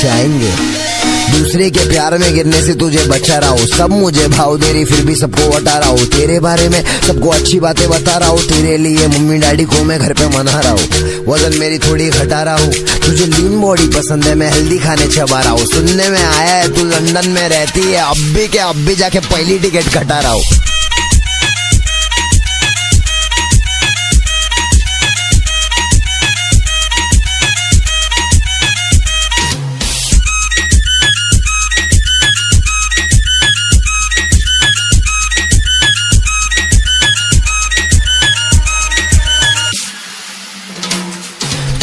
से आएंगे। दूसरे के प्यार में गिरने से तुझे बचा रहा हूँ, सब मुझे भाव दे रही फिर भी सबको बता रहा हूँ। तेरे बारे में सबको अच्छी बातें बता रहा हूँ, तेरे लिए मम्मी डैडी को मैं घर पे मना रहा हूँ। वजन मेरी थोड़ी घटा रहा हूँ, तुझे लीन बॉडी पसंद है, मैं हेल्दी खाने चबा रहा हूँ। सुनने में आया है तू लंदन में रहती है, अब भी जाके पहली टिकट कटा रहा हूँ।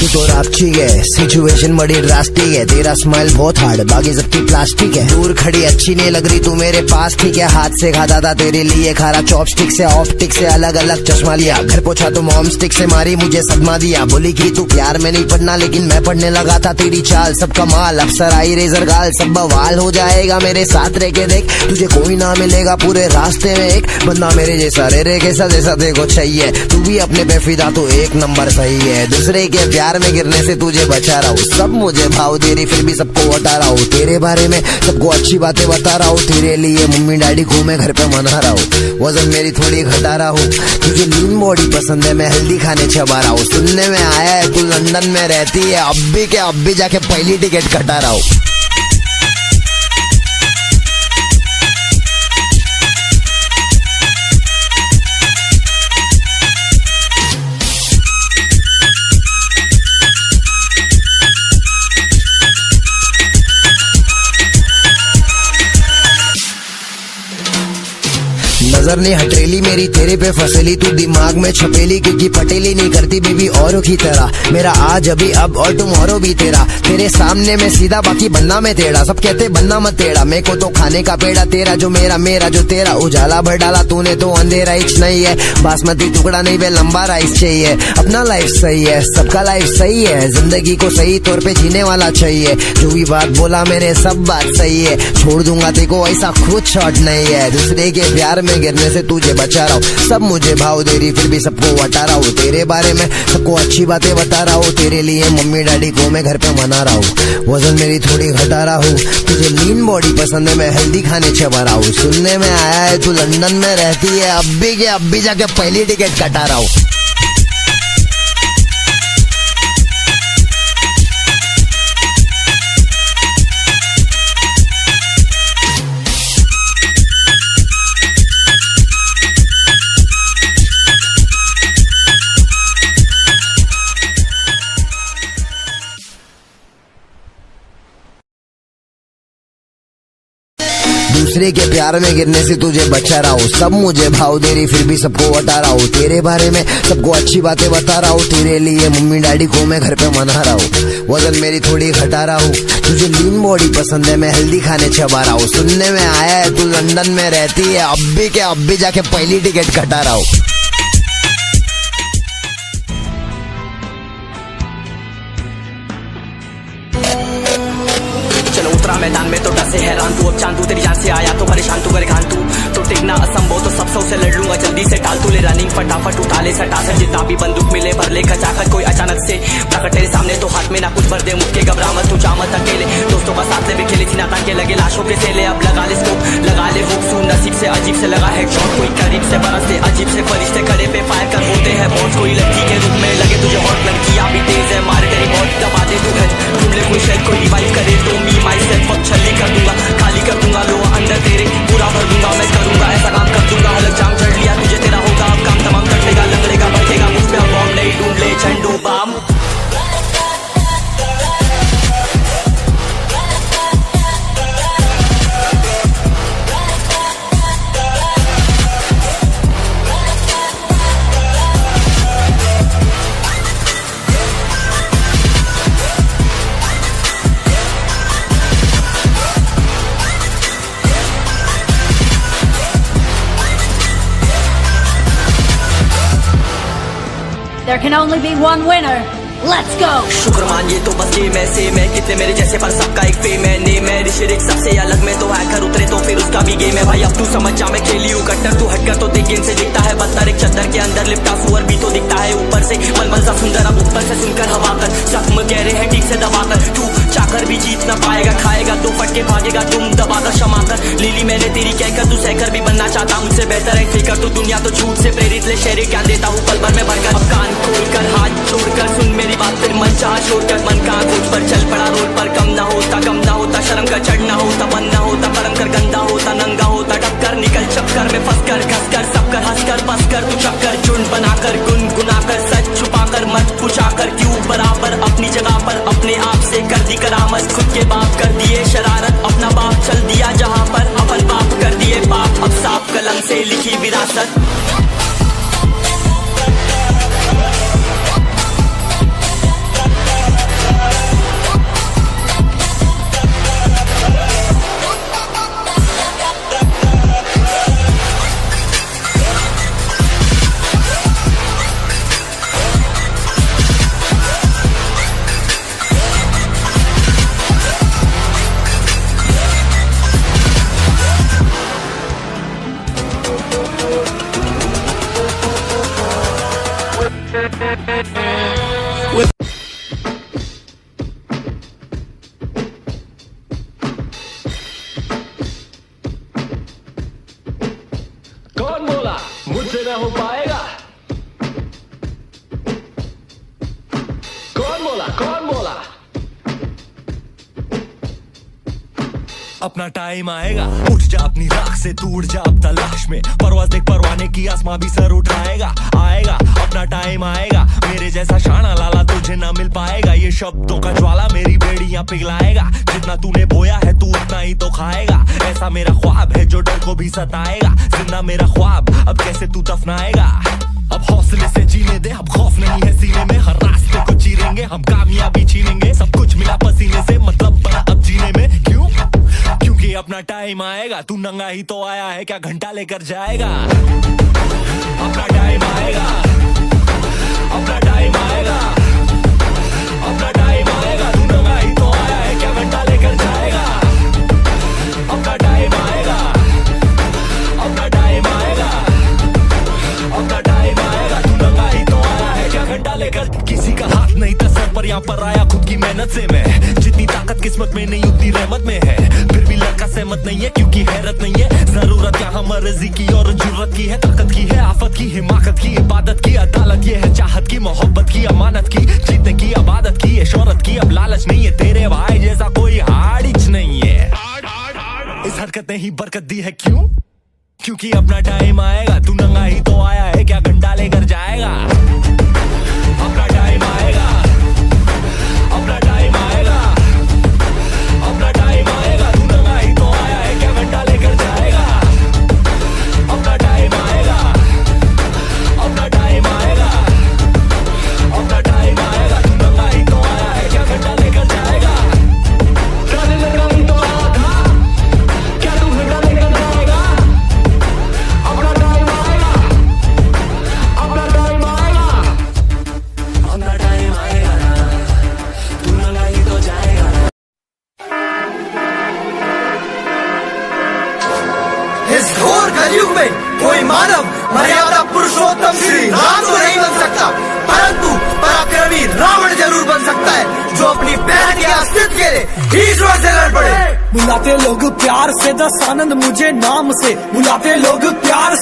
तू तो रापची है, सिचुएशन बड़ी ड्रास्टिक है, तेरा स्माइल बहुत हार्ड, बाकी सबकी प्लास्टिक है। दूर खड़ी अच्छी नहीं लग रही तू मेरे पास, ठीक है। हाथ से खाता था तेरे लिए खारा, चॉपस्टिक से ऑप्टिक से अलग अलग चश्मा लिया। घर पहुंचा तो मॉम स्टिक से मारी, मुझे सदमा दिया। बोली कि तू प्यार में नहीं पढ़ना, लेकिन मैं पढ़ने लगा था। तेरी चाल सब कमाल, अफसर आई रेजर गाल, सब बवाल हो जाएगा मेरे साथ रह के देख। तुझे कोई ना मिलेगा पूरे रास्ते में एक बंदा मेरे जैसा, रे कैसा जैसा देखो चाहिए। तू भी अपने पे फिदा तो एक नंबर सही है। दूसरे के प्यार में गिरने से तुझे बचा रहा हूँ, सब मुझे भाव दे रही फिर भी सबको बता रहा हूँ। तेरे बारे में सबको अच्छी बातें बता रहा हूँ, तेरे लिए मम्मी डैडी को मैं घर पे मना रहा हूँ। वजन मेरी थोड़ी घटा रहा हूँ, तुझे लीन बॉडी पसंद है, मैं हेल्दी खाने चबा रहा हूँ। सुनने में आया है तू लंदन में रहती है, अब भी जाके पहली टिकट कटा रहा हूँ। नजर ने हटेली मेरी तेरे पे फसेली, तू दिमाग में छपेली क्योंकि पटेली नहीं करती बेबी औरों की तरह। मेरा आज अभी अब और टुमारो भी तेरा, तेरे सामने में सीधा बाकी बनना मैं टेढ़ा। सब कहते बनना मत टेढ़ा, मेरे को तो खाने का पेड़ा, तेरा जो मेरा जो तेरा। उजाला भर डाला तूने तो अंधेरा ही नहीं है, बासमती टुकड़ा नहीं वे लंबा राइस चाहिए। अपना लाइफ सही है, सबका लाइफ सही है, जिंदगी को सही तौर पे जीने वाला चाहिए। जो भी बात बोला मैंने सब बात सही है, छोड़ दूंगा तेको ऐसा खुद शॉट नहीं है। दूसरे के प्यार में गिरने से तुझे बचा रहा हूँ, सब मुझे भाव दे रही फिर भी सबको बता रहा हूँ। तेरे बारे में सबको अच्छी बातें बता रहा हूँ, तेरे लिए मम्मी डैडी को मैं घर पे मना रहा हूँ। वजन मेरी थोड़ी घटा रहा हूँ, तुझे लीन बॉडी पसंद है, मैं हेल्दी खाने चबा रहा हूँ। सुनने में आया है तू लंदन में रहती है, अब भी जाके पहली टिकट कटा रहा हूँ। दूसरे के प्यार में गिरने से तुझे बचा रहा हूँ, सब मुझे भाव दे रही फिर भी सबको बता रहा हूँ। तेरे बारे में सबको अच्छी बातें बता रहा हूँ, तेरे लिए मम्मी डैडी को मैं घर पे मना रहा हूँ। वजन मेरी थोड़ी घटा रहा हूँ, तुझे लीन बॉडी पसंद है, मैं हेल्दी खाने चबा रहा हूँ। सुनने में आया है तू लंदन में रहती है, अब भी जाके पहली टिकट कटा रहा हूँ। मैदान में तो डर से हैरान तू, अब चांदू तेरी जान से आया तो परेशान तू करे घान तू। तो टिकना असंभव तो सब से लड़ लूंगा जल्दी से, टाल तू ले रनिंग फटाफट उठा ले सटा से। जितना भी बंदूक मिले भर ले खचाखच, कोई अचानक से प्रकट तेरे सामने तो हाथ में ना कुछ भर दे मुक्के। घबरा मत तू जा मत अकेले, दोस्तों का साथ ले भी खेले थी नाता के लगे लाशों के सेले। अब लगा ले स्कोप लगा ले हुक, सुन नसीब से अजीब से लगा है शॉट। कोई करीब से बरसते अजीब से फरिश्ते खड़े पे फायर कर होते हैं बॉन्स। कोई लड़की के रूप में लगे तुझे हॉट, लड़कियां भी तेज है मारे तेरी बहुत दबा दे तू घर। ढूंढ ले कोई शेड कोई रिवाइव करे तो मी माई सेल्फ अब छली कर दूंगा, खाली कर दूंगा लो अंदर तेरे पूरा भर दूंगा। मैं करूंगा ऐसा काम कर दूंगा, हलक जाम चढ़ लिया तुझे तेरा होगा अब काम तमाम। कटेगा लंगड़ेगा भड़केगा मुझ पे अब बॉम्ब नहीं, ढूंढ ले झंडू balm. There can only be one winner. Let's go. शुक्र मान ये तो बस गेम ऐसे मैं, कितने मेरे जैसे पर सबका एक फेम है। नेम है ऋषिरिक सबसे अलग में, तो हैकर उतरे तो फिर उसका भी गेम है भाई। अब तू समझ जा मैं खेली हूँ कट्टर, तू हटकर तो देख गेम से दिखता है बदतर। एक चद्दर के अंदर लिपटा सुअर भी तो दिखता है ऊपर से मलमल सा सुंदर। अब ऊपर से सुनकर हवा कर जख्म कह रहे हैं ठीक से दबाकर, तू चाकर भी जीत ना पाएगा, खाएगा दो फटके भागेगा, तुम दबाकर क्षमा कर। लीली मैंने तेरी कहकर, तू सहकर भी बनना चाहता, मुझसे बेहतर है फिकर तो दुनिया तो झूठ से प्रेरित ले शेरे क्या देता हूँ पल भर में भरकर। अब कान खोलकर हाथ छोड़कर सुन मेरी बात, फिर मन चाह छोड़कर मन का खोज पर चल पड़ा रोड पर। कम ना होता शर्म का चढ़ना होता, बन ना होता परम कर, गंदा होता नंगा होता टक्कर, निकल चक्कर में फंस कर, घस कर सब कर, हंस कर बस कर, तू चक्कर झुंड बनाकर गुनगुनाकर, सच छुपाकर मत पूछाकर, क्यों बराबर अपनी जगह पर अपने आप से कर दी करामत। खुद के बाप कर दिए शरारत, अपना बाप चल दिया जहाँ पर, अपन बाप कर दिए पाप, अब साफ कलम से लिखी विरासत। कौन बोला मुझसे न हो पाएगा? कौन बोला? अपना टाइम आएगा, उठ जा अपनी राख से, तू उड़ जा अब तलाश में, परवाज़ देख परवाने की, आसमां भी सर उठाएगा। आएगा अपना टाइम आएगा, मेरे जैसा शाना लाला तुझे ना मिल पाएगा, ये शब्दों का ज्वाला मेरी बेड़ियां पिघलाएगा, जितना तूने बोया है तू उतना ही तो खाएगा, ऐसा मेरा ख्वाब है जो डर को भी सताएगा, जिंदा मेरा ख्वाब अब कैसे तू दफनाएगा। अब हौसले से जीने दे, अब खौफ नहीं है सीने में, हर रास्ते को चीरेंगे हम, कामयाबी छीनेंगे, सब कुछ मिला पसीने से, मतलब बना अब जीने में। क्यों? क्योंकि अपना टाइम आएगा, तू नंगा ही तो आया है, क्या घंटा लेकर जाएगा? अपना टाइम आएगा, अपना टाइम आएगा, अपना टाइम आएगा, तू नंगा ही तो आया है, क्या घंटा लेकर जाएगा? अपना टाइम आएगा, अपना टाइम आएगा, अपना टाइम आएगा, तू नंगा ही तो आया है, क्या घंटा लेकर। किसी का हाथ नहीं था सर पर, यहाँ पर आया खुद की मेहनत से मैं, जितनी ताकत किस्मत में नहीं उतनी रहमत में है, फिर भी लड़का सहमत नहीं है क्योंकि हैरत नहीं है, जरूरत यहाँ मर्जी की और जरूरत की है, ताकत की है, आफत की, हिमाकत की, इबादत की, अदालत ये है, चाहत की, मोहब्बत की, अमानत की, जीतने की, आबादत की, ये शोहरत की, अब लालच नहीं है, तेरे भाई जैसा कोई हाड़िच नहीं है, इस हरकत ने ही बरकत दी है। क्यों? क्योंकि अपना टाइम आएगा, तू नंगा ही तो आया है, क्या घंटा लेकर जाएगा? अपना टाइम आएगा, अपना टाइम आएगा, अपना टाइम आएगा, तू नंगा ही तो आया है, क्या घंटा लेकर जाएगा? अपना टाइम आएगा, अपना टाइम आएगा, अपना टाइम आएगा, तू नंगा ही तो आया है, क्या घंटा लेकर जाएगा? क्या तू घंटा लेकर जाएगा? अपना टाइम आएगा, अपना टाइम आएगा, अपना टाइम आएगा ना, तू नंगा ही तो जाएगा। इस घोर कलयुग में कोई मानव मर्यादा पुरुषोत्तम श्री राम तो नहीं बन सकता, परंतु पराक्रमी रावण जरूर बन सकता है, जो अपनी बहन के अस्तित्व के लिए ईश्वर से लड़ पड़े। बुलाते लोग प्यार से, दस आनंद मुझे नाम से, बुलाते लोग प्यार